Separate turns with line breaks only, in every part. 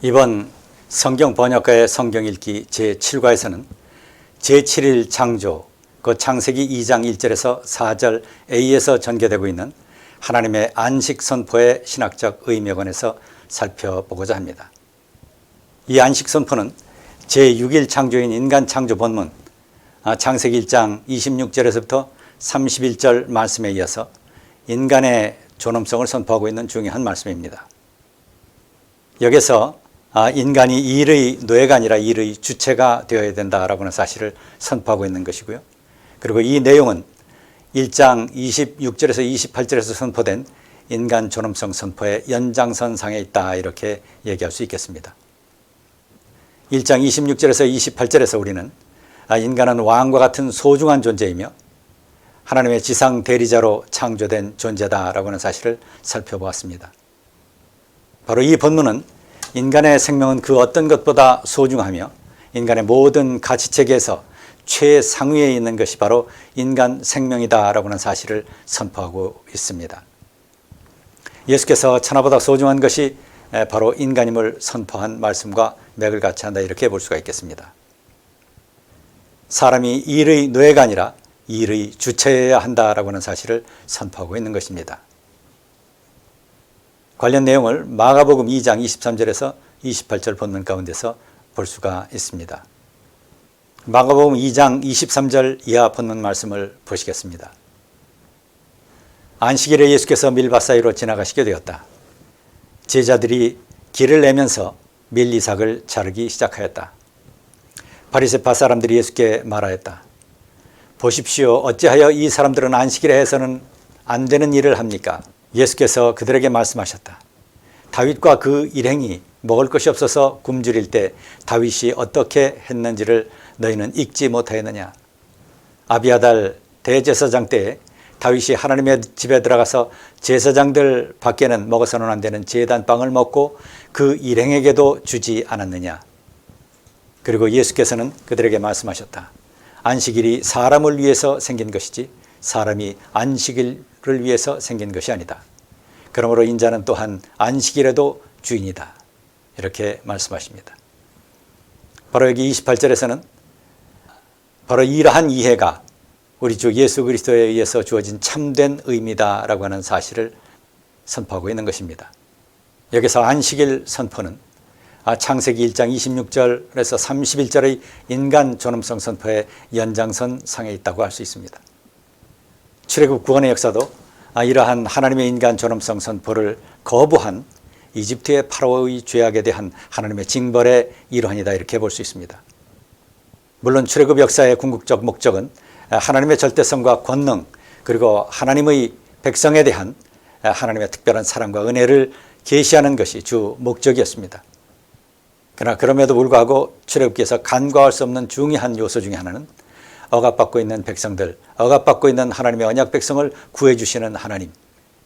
이번 성경 번역가의 성경 읽기 제7과에서는 제7일 창조, 그 창세기 2장 1절에서 4절 A에서 전개되고 있는 하나님의 안식 선포의 신학적 의미에 관해서 살펴보고자 합니다. 이 안식 선포는 제6일 창조인 인간 창조 본문 창세기 1장 26절에서부터 31절 말씀에 이어서 인간의 존엄성을 선포하고 있는 중요한 말씀입니다. 여기서 인간이 일의 노예가 아니라 일의 주체가 되어야 된다라고 하는 사실을 선포하고 있는 것이고요. 그리고 이 내용은 1장 26절에서 28절에서 선포된 인간 존엄성 선포의 연장선상에 있다, 이렇게 얘기할 수 있겠습니다. 1장 26절에서 28절에서 우리는 인간은 왕과 같은 소중한 존재이며 하나님의 지상 대리자로 창조된 존재다라고 하는 사실을 살펴보았습니다. 바로 이 본문은 인간의 생명은 그 어떤 것보다 소중하며 인간의 모든 가치체계에서 최상위에 있는 것이 바로 인간 생명이다라고 하는 사실을 선포하고 있습니다. 예수께서 천하보다 소중한 것이 바로 인간임을 선포한 말씀과 맥을 같이 한다, 이렇게 볼 수가 있겠습니다. 사람이 일의 노예가 아니라 일의 주체여야 한다라고 하는 사실을 선포하고 있는 것입니다. 관련 내용을 마가복음 2장 23절에서 28절 본문 가운데서 볼 수가 있습니다. 마가복음 2장 23절 이하 본문 말씀을 보시겠습니다. 안식일에 예수께서 밀밭 사이로 지나가시게 되었다. 제자들이 길을 내면서 밀이삭을 자르기 시작하였다. 바리새파 사람들이 예수께 말하였다. 보십시오, 어찌하여 이 사람들은 안식일에 해서는 안 되는 일을 합니까? 예수께서 그들에게 말씀하셨다. 다윗과 그 일행이 먹을 것이 없어서 굶주릴 때 다윗이 어떻게 했는지를 너희는 읽지 못하였느냐? 아비아달 대제사장 때에 다윗이 하나님의 집에 들어가서 제사장들 밖에는 먹어서는 안 되는 제단빵을 먹고 그 일행에게도 주지 않았느냐? 그리고 예수께서는 그들에게 말씀하셨다. 안식일이 사람을 위해서 생긴 것이지 사람이 안식일을 위해서 생긴 것이 아니다. 그러므로 인자는 또한 안식일에도 주인이다, 이렇게 말씀하십니다. 바로 여기 28절에서는 바로 이러한 이해가 우리 주 예수 그리스도에 의해서 주어진 참된 의미다라고 하는 사실을 선포하고 있는 것입니다. 여기서 안식일 선포는 창세기 1장 26절에서 31절의 인간 존엄성 선포의 연장선 상에 있다고 할 수 있습니다. 출애굽 구원의 역사도 이러한 하나님의 인간 존엄성 선포를 거부한 이집트의 파라오의 죄악에 대한 하나님의 징벌의 일환이다, 이렇게 볼 수 있습니다. 물론 출애굽 역사의 궁극적 목적은 하나님의 절대성과 권능, 그리고 하나님의 백성에 대한 하나님의 특별한 사랑과 은혜를 계시하는 것이 주 목적이었습니다. 그러나 그럼에도 불구하고 출애굽기에서 간과할 수 없는 중요한 요소 중에 하나는 억압받고 있는 백성들, 억압받고 있는 하나님의 언약 백성을 구해주시는 하나님,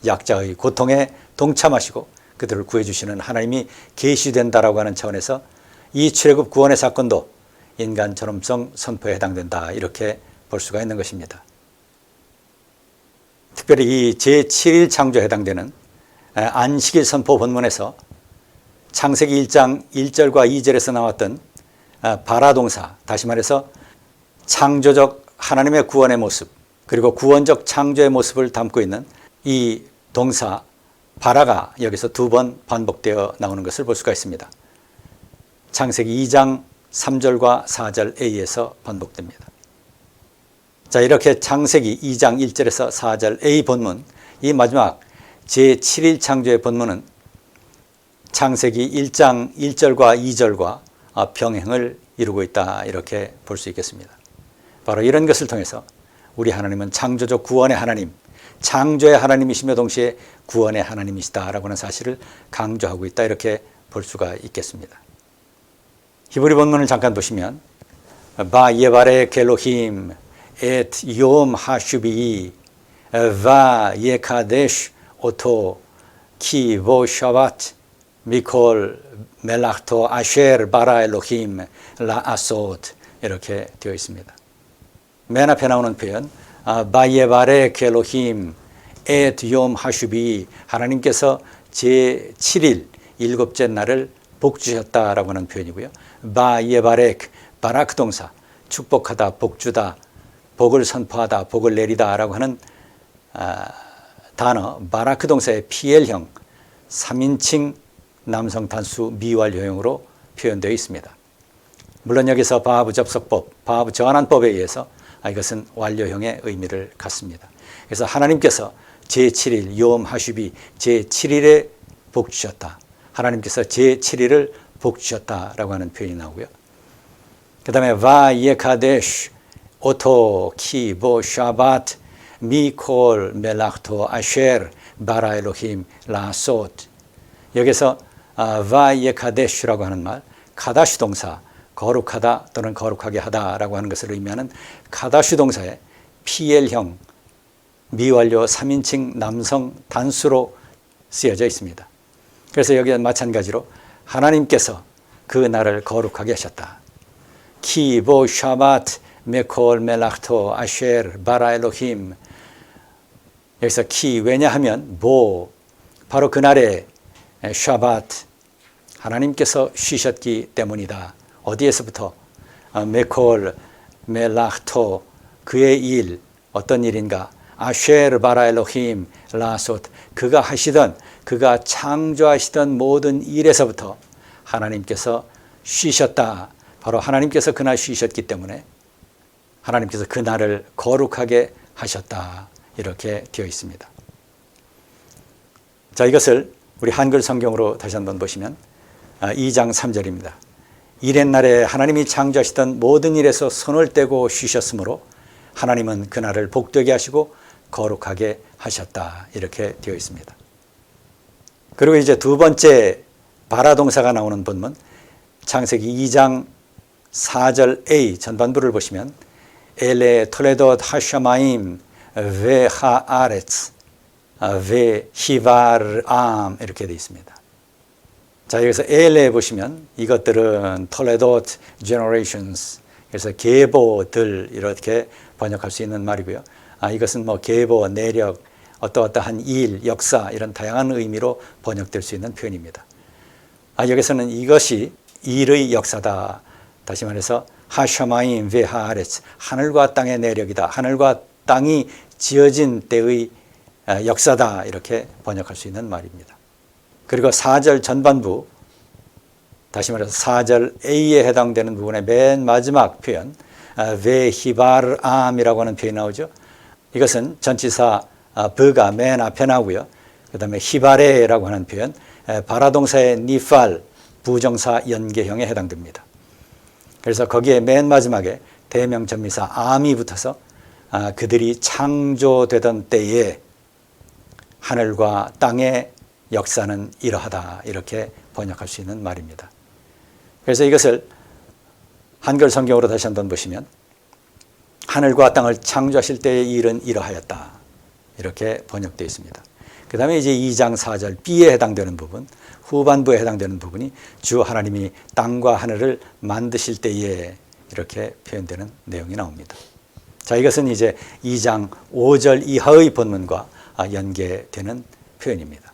약자의 고통에 동참하시고 그들을 구해주시는 하나님이 계시된다라고 하는 차원에서 이 출애굽 구원의 사건도 인간 존엄성 선포에 해당된다, 이렇게 볼 수가 있는 것입니다. 특별히 이 제7일 창조에 해당되는 안식일 선포 본문에서 창세기 1장 1절과 2절에서 나왔던 바라동사, 다시 말해서 창조적 하나님의 구원의 모습, 그리고 구원적 창조의 모습을 담고 있는 이 동사 바라가 여기서 두 번 반복되어 나오는 것을 볼 수가 있습니다. 창세기 2장 3절과 4절 A에서 반복됩니다. 자, 이렇게 창세기 2장 1절에서 4절 A 본문, 이 마지막 제7일 창조의 본문은 창세기 1장 1절과 2절과 병행을 이루고 있다, 이렇게 볼 수 있겠습니다. 바로 이런 것을 통해서 우리 하나님은 창조적 구원의 하나님, 창조의 하나님이시며 동시에 구원의 하나님이시다라고 하는 사실을 강조하고 있다, 이렇게 볼 수가 있겠습니다. 히브리 본문을 잠깐 보시면 바 예바레 켈로힘 엣 욤 하슈비 바 예카데시 오토 키 보 샤바트 미콜 멜라흐토 아쉐르 바라 엘로힘 라 아소트, 이렇게 되어 있습니다. 맨 앞에 나오는 표현 바예바레 켈로힘 엣 욤 하슈비, 하나님께서 제7일 일곱째 날을 복 주셨다라고 하는 표현이고요. 바예바렉, 바라크 동사, 축복하다, 복 주다, 복을 선포하다, 복을 내리다라고 하는 단어 바라크 동사의 PL형 3인칭 남성 단수 미완료형으로 표현되어 있습니다. 물론 여기서 바하브 접속법, 바하브 전환법에 의해서 이것은 완료형의 의미를 갖습니다. 그래서 하나님께서 제7일 욤 하슈비 제7일에 복 주셨다. 하나님께서 제7일을 복 주셨다라고 하는 표현이 나오고요. 그 다음에 바예카데슈 오토 키보 샤바트 미콜 멜락토 아쉐르 바라 엘로힘 라솥. 여기서 바예카데슈라고 하는 말, 카다슈 동사, 거룩하다 또는 거룩하게 하다라고 하는 것을 의미하는 카다슈 동사의 PL형 미완료 3인칭 남성 단수로 쓰여져 있습니다. 그래서 여기는 마찬가지로 하나님께서 그 날을 거룩하게 하셨다. 키보 샤바트 메콜 멜락토 아쉐르 바라 엘로힘. 여기서 키, 왜냐하면 바로 그날에 샤바트, 하나님께서 쉬셨기 때문이다. 어디에서부터? 메콜 멜락토, 그의 일, 어떤 일인가? 아쉐르 바라 엘로힘 라솥, 그가 하시던, 그가 창조하시던 모든 일에서부터 하나님께서 쉬셨다. 바로 하나님께서 그날 쉬셨기 때문에 하나님께서 그날을 거룩하게 하셨다. 이렇게 되어 있습니다. 자, 이것을 우리 한글 성경으로 다시 한번 보시면 2장 3절입니다. 이렛날에 하나님이 창조하시던 모든 일에서 손을 떼고 쉬셨으므로 하나님은 그날을 복되게 하시고 거룩하게 하셨다. 이렇게 되어 있습니다. 그리고 이제 두 번째 바라 동사가 나오는 본문 창세기 2장 4절 A 전반부를 보시면 엘레 톨레도 하샤마임 베 하아레츠 베 히바르암 이렇게 되어 있습니다. 자, 여기서 엘레 보시면 이것들은 톨레도트 generations, 그래서 계보들 이렇게 번역할 수 있는 말이고요. 이것은 뭐 계보, 내력, 어떠한 일, 역사 이런 다양한 의미로 번역될 수 있는 표현입니다. 여기서는 이것이 일의 역사다. 다시 말해서 하샤마임 베 하아레츠, 하늘과 땅의 내력이다. 하늘과 땅이 지어진 때의 역사다. 이렇게 번역할 수 있는 말입니다. 그리고 4절 전반부, 다시 말해서 4절 A에 해당되는 부분의 맨 마지막 표현 베 히바르암이라고 하는 표현이 나오죠. 이것은 전치사 버가 맨 앞에 나오고요. 그 다음에 히바레라고 하는 표현, 바라동사의 니팔, 부정사 연계형에 해당됩니다. 그래서 거기에 맨 마지막에 대명 전미사 암이 붙어서 그들이 창조되던 때에 하늘과 땅의 역사는 이러하다. 이렇게 번역할 수 있는 말입니다. 그래서 이것을 한글 성경으로 다시 한번 보시면 하늘과 땅을 창조하실 때의 일은 이러하였다. 이렇게 번역되어 있습니다. 그 다음에 이제 2장 4절 B에 해당되는 부분, 후반부에 해당되는 부분이 주 하나님이 땅과 하늘을 만드실 때에 이렇게 표현되는 내용이 나옵니다. 자, 이것은 이제 2장 5절 이하의 본문과 연계되는 표현입니다.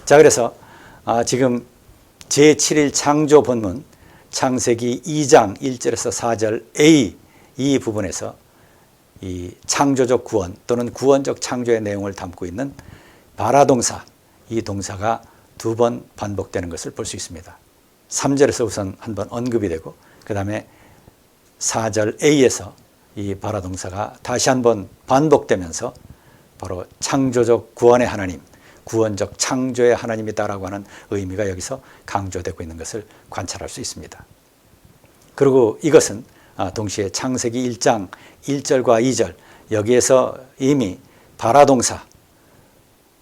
자, 그래서 지금 제7일 창조 본문 창세기 2장 1절에서 4절 A 이 부분에서 이 창조적 구원 또는 구원적 창조의 내용을 담고 있는 바라동사, 이 동사가 두 번 반복되는 것을 볼 수 있습니다. 3절에서 우선 한번 언급이 되고 그 다음에 4절 A에서 이 바라동사가 다시 한번 반복되면서 바로 창조적 구원의 하나님, 구원적 창조의 하나님이다라고 하는 의미가 여기서 강조되고 있는 것을 관찰할 수 있습니다. 그리고 이것은 동시에 창세기 1장 1절과 2절 여기에서 이미 바라동사,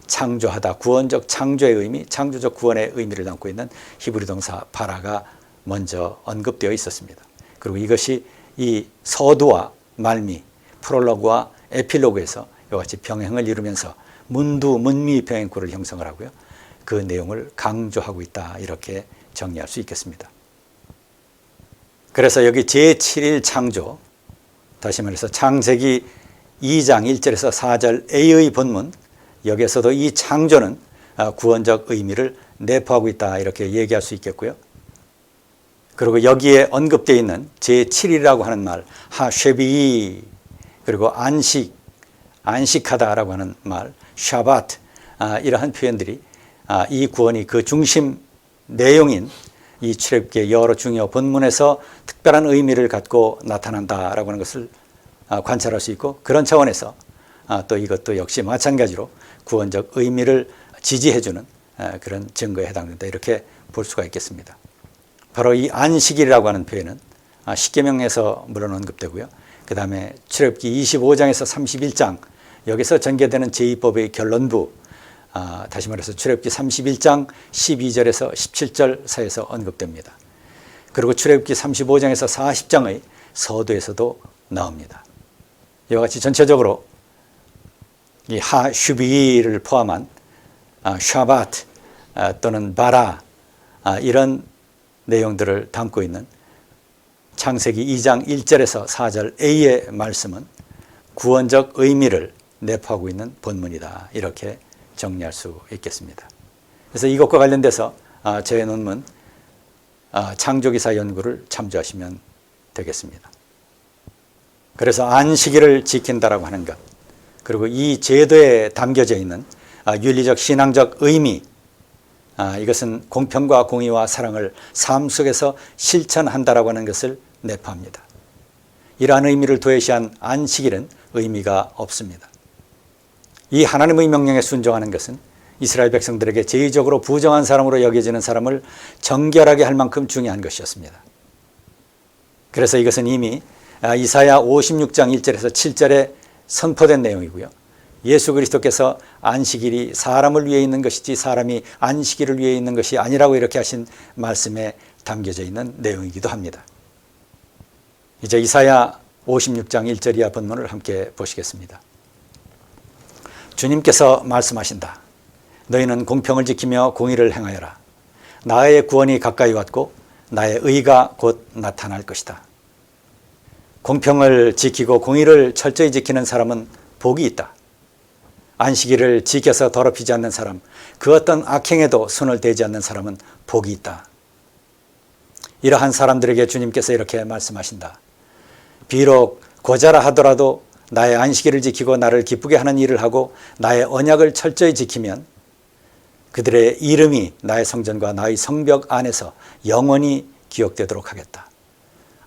창조하다, 구원적 창조의 의미, 창조적 구원의 의미를 담고 있는 히브리 동사 바라가 먼저 언급되어 있었습니다. 그리고 이것이 이 서두와 말미, 프롤로그와 에필로그에서 이와 같이 병행을 이루면서 문두, 문미 병행구를 형성을 하고요. 그 내용을 강조하고 있다. 이렇게 정리할 수 있겠습니다. 그래서 여기 제7일 창조, 다시 말해서 창세기 2장 1절에서 4절 A의 본문, 여기에서도 이 창조는 구원적 의미를 내포하고 있다 이렇게 얘기할 수 있겠고요. 그리고 여기에 언급되어 있는 제7이라고 하는 말, 하쉐비, 그리고 안식, 안식하다라고 하는 말, 샤바트, 이러한 표현들이 이 구원이 그 중심 내용인 이 출애굽기의 여러 중요 본문에서 특별한 의미를 갖고 나타난다라고 하는 것을 관찰할 수 있고, 그런 차원에서 또 이것도 역시 마찬가지로 구원적 의미를 지지해주는 그런 증거에 해당된다 이렇게 볼 수가 있겠습니다. 바로 이 안식일이라고 하는 표현은 십계명에서 물론 언급되고요. 그 다음에 출애굽기 25장에서 31장 여기서 전개되는 제2법의 결론부, 다시 말해서 출애굽기 31장 12절에서 17절 사이에서 언급됩니다. 그리고 출애굽기 35장에서 40장의 서두에서도 나옵니다. 이와 같이 전체적으로 이 하슈비를 포함한 샤바트 또는 바라 이런 내용들을 담고 있는 창세기 2장 1절에서 4절 A의 말씀은 구원적 의미를 내포하고 있는 본문이다 이렇게 정리할 수 있겠습니다. 그래서 이것과 관련돼서 제 논문 창조기사 연구를 참조하시면 되겠습니다. 그래서 안식일을 지킨다라고 하는 것, 그리고 이 제도에 담겨져 있는 윤리적 신앙적 의미, 이것은 공평과 공의와 사랑을 삶 속에서 실천한다라고 하는 것을 내포합니다. 이러한 의미를 도외시한 안식일은 의미가 없습니다. 이 하나님의 명령에 순종하는 것은 이스라엘 백성들에게 제의적으로 부정한 사람으로 여겨지는 사람을 정결하게 할 만큼 중요한 것이었습니다. 그래서 이것은 이미 이사야 56장 1절에서 7절에 선포된 내용이고요. 예수 그리스도께서 안식일이 사람을 위해 있는 것이지 사람이 안식일을 위해 있는 것이 아니라고 이렇게 하신 말씀에 담겨져 있는 내용이기도 합니다. 이제 이사야 56장 1절 이하 본문을 함께 보시겠습니다. 주님께서 말씀하신다. 너희는 공평을 지키며 공의를 행하여라. 나의 구원이 가까이 왔고 나의 의가 곧 나타날 것이다. 공평을 지키고 공의를 철저히 지키는 사람은 복이 있다. 안식일을 지켜서 더럽히지 않는 사람, 그 어떤 악행에도 손을 대지 않는 사람은 복이 있다. 이러한 사람들에게 주님께서 이렇게 말씀하신다. 비록 고자라 하더라도 나의 안식일을 지키고 나를 기쁘게 하는 일을 하고 나의 언약을 철저히 지키면 그들의 이름이 나의 성전과 나의 성벽 안에서 영원히 기억되도록 하겠다.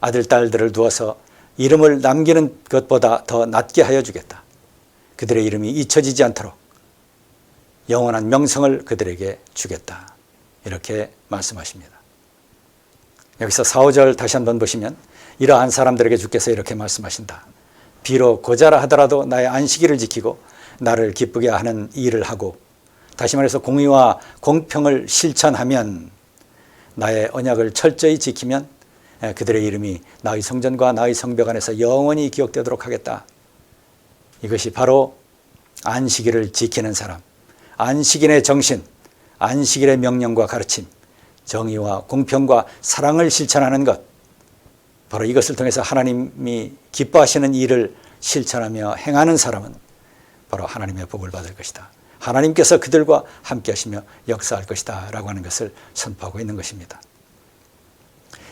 아들, 딸들을 두어서 이름을 남기는 것보다 더 낫게 하여 주겠다. 그들의 이름이 잊혀지지 않도록 영원한 명성을 그들에게 주겠다. 이렇게 말씀하십니다. 여기서 4, 5절 다시 한번 보시면 이러한 사람들에게 주께서 이렇게 말씀하신다. 비록 고자라 하더라도 나의 안식일을 지키고 나를 기쁘게 하는 일을 하고, 다시 말해서 공의와 공평을 실천하면, 나의 언약을 철저히 지키면 그들의 이름이 나의 성전과 나의 성벽 안에서 영원히 기억되도록 하겠다. 이것이 바로 안식일을 지키는 사람, 안식일의 정신, 안식일의 명령과 가르침, 정의와 공평과 사랑을 실천하는 것, 바로 이것을 통해서 하나님이 기뻐하시는 일을 실천하며 행하는 사람은 바로 하나님의 복을 받을 것이다. 하나님께서 그들과 함께 하시며 역사할 것이다 라고 하는 것을 선포하고 있는 것입니다.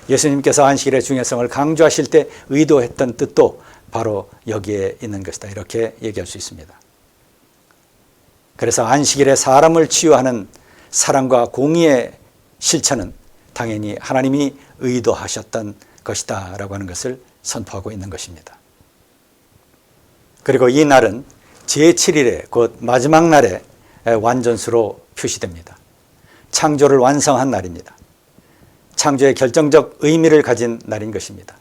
예수님께서 안식일의 중요성을 강조하실 때 의도했던 뜻도 바로 여기에 있는 것이다 이렇게 얘기할 수 있습니다. 그래서 안식일에 사람을 치유하는 사랑과 공의의 실천은 당연히 하나님이 의도하셨던 것이다 라고 하는 것을 선포하고 있는 것입니다. 그리고 이 날은 제7일에 곧 마지막 날에 완전수로 표시됩니다. 창조를 완성한 날입니다. 창조의 결정적 의미를 가진 날인 것입니다.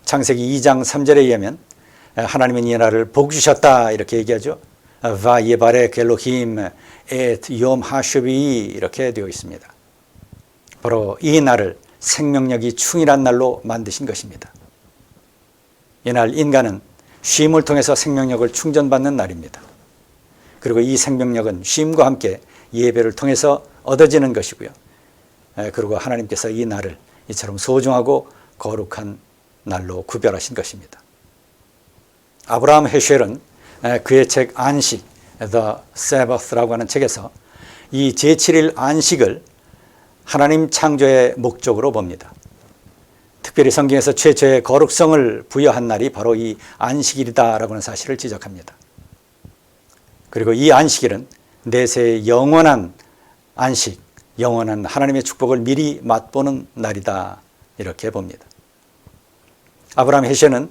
창세기 2장 3절에 의하면 하나님은 이 날을 복 주셨다 이렇게 얘기하죠. 바 예바렉 엘로힘 엣 욤 하쇼비 이렇게 되어 있습니다. 바로 이 날을 생명력이 충일한 날로 만드신 것입니다. 이날 인간은 쉼을 통해서 생명력을 충전받는 날입니다. 그리고 이 생명력은 쉼과 함께 예배를 통해서 얻어지는 것이고요. 그리고 하나님께서 이 날을 이처럼 소중하고 거룩한 날로 구별하신 것입니다. 아브라함 헤쉘은 그의 책 안식, The Sabbath라고 하는 책에서 이 제7일 안식을 하나님 창조의 목적으로 봅니다. 특별히 성경에서 최초의 거룩성을 부여한 날이 바로 이 안식일이다라고 하는 사실을 지적합니다. 그리고 이 안식일은 내세의 영원한 안식, 영원한 하나님의 축복을 미리 맛보는 날이다, 이렇게 봅니다. 아브라함 헤셔는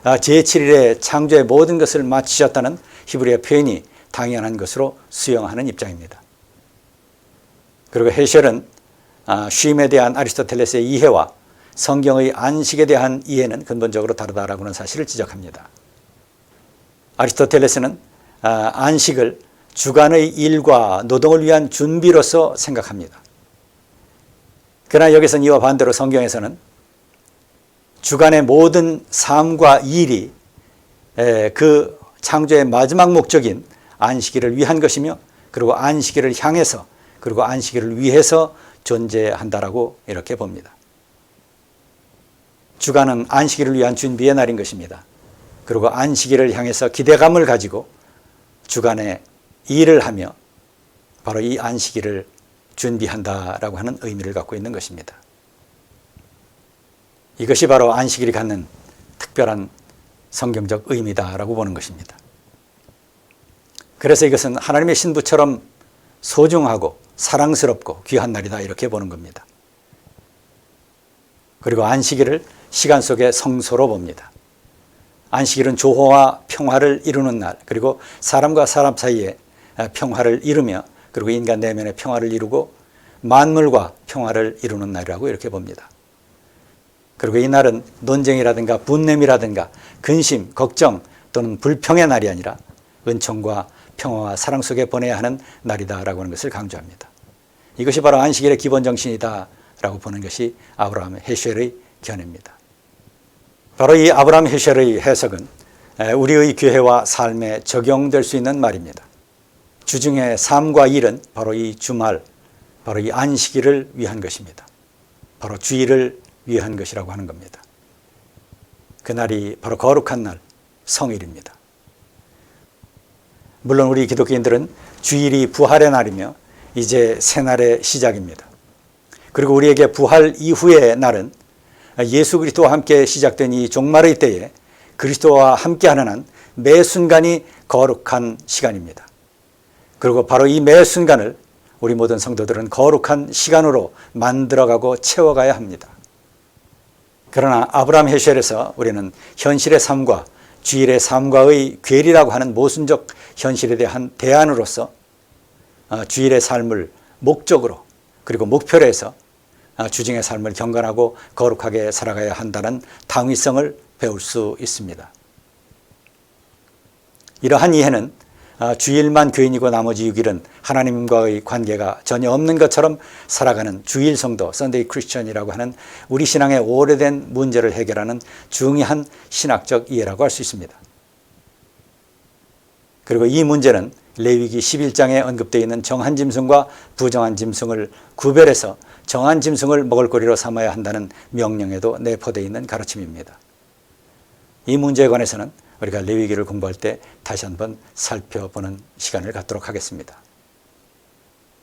제7일에 창조의 모든 것을 마치셨다는 히브리어 표현이 당연한 것으로 수용하는 입장입니다. 그리고 헤셜은 쉼에 대한 아리스토텔레스의 이해와 성경의 안식에 대한 이해는 근본적으로 다르다라고 하는 사실을 지적합니다. 아리스토텔레스는 안식을 주간의 일과 노동을 위한 준비로서 생각합니다. 그러나 여기서는 이와 반대로 성경에서는 주간의 모든 삶과 일이 그 창조의 마지막 목적인 안식일을 위한 것이며, 그리고 안식일을 향해서, 그리고 안식일을 위해서 존재한다라고 이렇게 봅니다. 주간은 안식일을 위한 준비의 날인 것입니다. 그리고 안식일을 향해서 기대감을 가지고 주간에 일을 하며 바로 이 안식일을 준비한다라고 하는 의미를 갖고 있는 것입니다. 이것이 바로 안식일이 갖는 특별한 성경적 의미다라고 보는 것입니다. 그래서 이것은 하나님의 신부처럼 소중하고 사랑스럽고 귀한 날이다, 이렇게 보는 겁니다. 그리고 안식일을 시간 속의 성소로 봅니다. 안식일은 조화와 평화를 이루는 날, 그리고 사람과 사람 사이에 평화를 이루며, 그리고 인간 내면의 평화를 이루고 만물과 평화를 이루는 날이라고 이렇게 봅니다. 그리고 이 날은 논쟁이라든가 분냄이라든가 근심, 걱정 또는 불평의 날이 아니라 은총과 평화와 사랑 속에 보내야 하는 날이다라고 하는 것을 강조합니다. 이것이 바로 안식일의 기본 정신이다라고 보는 것이 아브라함 헤셜의 견해입니다. 바로 이 아브라함 헤셜의 해석은 우리의 교회와 삶에 적용될 수 있는 말입니다. 주중의 삶과 일은 바로 이 주말, 바로 이 안식일을 위한 것입니다. 바로 주일을 위한 것이라고 하는 겁니다. 그날이 바로 거룩한 날, 성일입니다. 물론 우리 기독교인들은 주일이 부활의 날이며 이제 새날의 시작입니다. 그리고 우리에게 부활 이후의 날은 예수 그리스도와 함께 시작된 이 종말의 때에 그리스도와 함께하는 한 매 순간이 거룩한 시간입니다. 그리고 바로 이 매 순간을 우리 모든 성도들은 거룩한 시간으로 만들어가고 채워가야 합니다. 그러나 아브라함 헤셜에서 우리는 현실의 삶과 주일의 삶과의 괴리라고 하는 모순적 현실에 대한 대안으로서 주일의 삶을 목적으로, 그리고 목표로 해서 주중의 삶을 경건하고 거룩하게 살아가야 한다는 당위성을 배울 수 있습니다. 이러한 이해는 주일만 교인이고 나머지 6일은 하나님과의 관계가 전혀 없는 것처럼 살아가는 주일 성도, 썬데이 크리스천이라고 하는 우리 신앙의 오래된 문제를 해결하는 중요한 신학적 이해라고 할 수 있습니다. 그리고 이 문제는 레위기 11장에 언급되어 있는 정한 짐승과 부정한 짐승을 구별해서 정한 짐승을 먹을거리로 삼아야 한다는 명령에도 내포되어 있는 가르침입니다. 이 문제에 관해서는 우리가 레위기를 공부할 때 다시 한번 살펴보는 시간을 갖도록 하겠습니다.